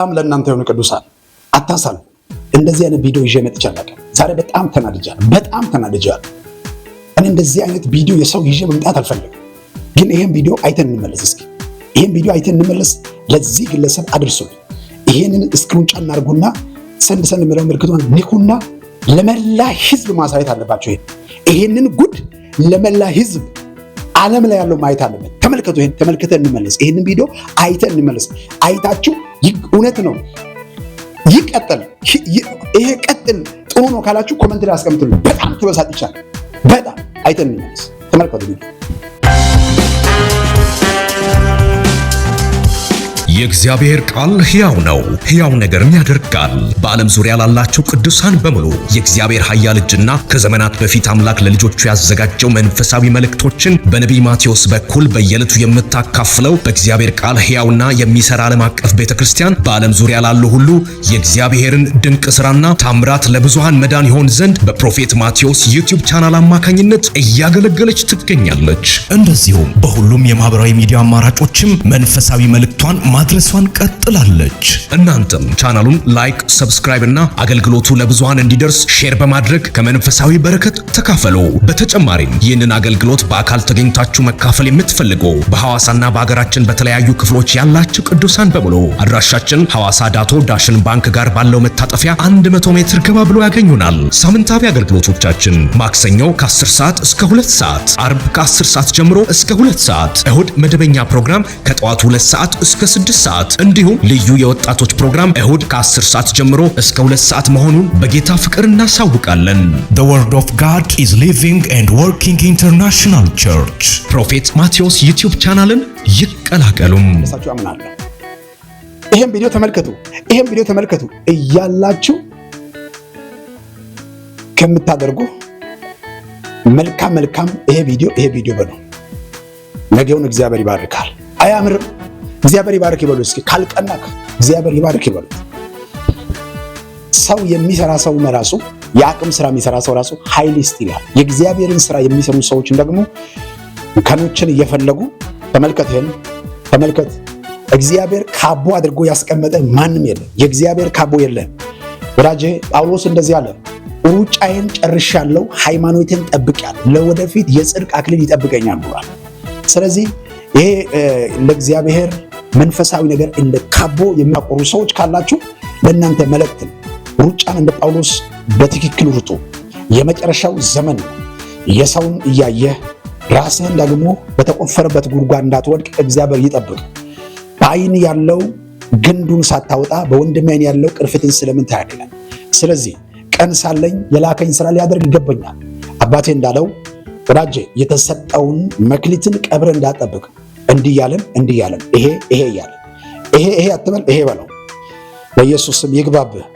በጣም ለእናንተ የሆኑ ቅዱሳን አታሳሉ። እንደዚህ አይነት ቪዲዮ ይዤ መጥቻለሁ። ዛሬ በጣም ተናድጃለሁ። እኔ እንደዚህ አይነት ቪዲዮ የሰው ይዤ መምጣት አልፈልግም። ግን ይሄን ቪዲዮ አይተን እንመለስ። እስኪ ይሄን ቪዲዮ አይተን እንመለስ። ለዚህ ግለሰብ አድርሱልኝ። ይሄንን ስክሪን ጫን አድርጉና ሰንድ የሚለው ምልክቱን ንኩና ለመላ ህዝብ ማሳየት አለባቸው። ይሄንን ጉድ ለመላ ህዝብ ዓለም ላይ ያለው ማየት አለበት። ተመልከቱ። ይሄን ተመልክተን እንመለስ። ይሄንን ቪዲዮ አይተን እንመለስ። አይታችሁ እውነት ነው ይቀጥል፣ ይሄ ቀጥል ጥሩ ነው ካላችሁ ኮሜንት ላይ አስቀምጡልኝ። በጣም ተበሳጭቻለሁ። በጣም አይተን እንመለስ። ተመልከቱ ቪዲዮ። የእግዚአብሔር ቃል ሕያው ነው፣ ሕያው ነገርን ያደርጋል። በዓለም ዙሪያ ላላችሁ ቅዱሳን በሙሉ የእግዚአብሔር ኃያል እጅና ከዘመናት በፊት አምላክ ለልጆቹ ያዘጋጀው መንፈሳዊ መልእክቶችን በነቢይ ማቴዎስ በኩል በየዕለቱ የምታካፍለው በእግዚአብሔር ቃል ሕያውና የሚሰራ ዓለም አቀፍ ቤተክርስቲያን በዓለም ዙሪያ ላሉ ሁሉ የእግዚአብሔርን ድንቅ ሥራና ታምራት ለብዙሃን መዳን ይሆን ዘንድ በፕሮፌት ማቴዎስ ዩቲዩብ ቻናል አማካኝነት እያገለገለች ትገኛለች። እንደዚሁም በሁሉም የማህበራዊ ሚዲያ አማራጮችም መንፈሳዊ መልእክቷን ማድረሷን ቀጥላለች። እናንተም ቻናሉን ላይክ፣ ሰብስክራይብ እና አገልግሎቱ ለብዙሃን እንዲደርስ ሼር በማድረግ ከመንፈሳዊ በረከት ተካፈሉ። በተጨማሪም ይህንን አገልግሎት በአካል ተገኝታችሁ መካፈል የምትፈልጉ በሐዋሳና በሀገራችን በተለያዩ ክፍሎች ያላችሁ ቅዱሳን በሙሉ አድራሻችን ሐዋሳ ዳቶ ዳሽን ባንክ ጋር ባለው መታጠፊያ 100 ሜትር ገባ ብሎ ያገኙናል። ሳምንታዊ አገልግሎቶቻችን ማክሰኞ ከ10 ሰዓት እስከ 2 ሰዓት፣ አርብ ከ10 ሰዓት ጀምሮ እስከ 2 ሰዓት፣ እሁድ መደበኛ ፕሮግራም ከጠዋቱ 2 ሰዓት እስከ 6 ሰዓት እንዲሁም ልዩ የወጣቶች ፕሮግራም እሁድ ከ10 ሰዓት ጀምሮ እስከ 2 ሰዓት መሆኑን በጌታ ፍቅር እናሳውቃለን። The Word of God is Living and Working International Church ፕሮፌት ማቴዎስ ዩቲዩብ ቻናልን ይቀላቀሉም። ሰጣችሁ አምናለሁ። ይሄን ቪዲዮ ተመልከቱ እያላችሁ ከምታደርጉ መልካም ይሄ ቪዲዮ በለው። ነገውን እግዚአብሔር ይባርካል። አያምርም? እግዚአብሔር ይባርክ ይበሉ። እስኪ ካልቀናክ እግዚአብሔር ይባርክ ይበሉ። ሰው የሚሰራ ሰው ራሱ የአቅም ስራ የሚሰራ ሰው ራሱ ኃይል ይስጥላል። የእግዚአብሔርን ስራ የሚሰሩ ሰዎችን ደግሞ ከኖችን እየፈለጉ ተመልከት። እግዚአብሔር ካቦ አድርጎ ያስቀመጠ ማንም የለም። የእግዚአብሔር ካቦ የለም። ወዳጄ ጳውሎስ እንደዚህ አለ፣ ሩጫዬን ጨርሻለሁ፣ ሃይማኖቴን ጠብቄያለሁ፣ ለወደፊት የጽድቅ አክሊል ይጠብቀኛል ብሏል። ስለዚህ ይሄ ለእግዚአብሔር መንፈሳዊ ነገር እንደ ካቦ የሚያቆሩ ሰዎች ካላችሁ ለእናንተ መልእክት ነው። ሩጫን እንደ ጳውሎስ በትክክል ሩጡ። የመጨረሻው ዘመን ነው። የሰውን እያየህ ራስህን ደግሞ በተቆፈረበት ጉድጓድ እንዳትወድቅ እግዚአብሔር ይጠብቅ። በዓይን ያለው ግንዱን ሳታወጣ በወንድሜ ዓይን ያለው ቅርፊትን ስለምን ታያለህ? ስለዚህ ቀን ሳለኝ የላከኝ ስራ ሊያደርግ ይገባኛል። አባቴ እንዳለው ወዳጄ የተሰጠውን መክሊትን ቀብረ እንዳጠብቅ እንዲህ ያለን ይሄ እያለ ይሄ አትበል፣ ይሄ በለው። በኢየሱስ ስም ይግባብህ።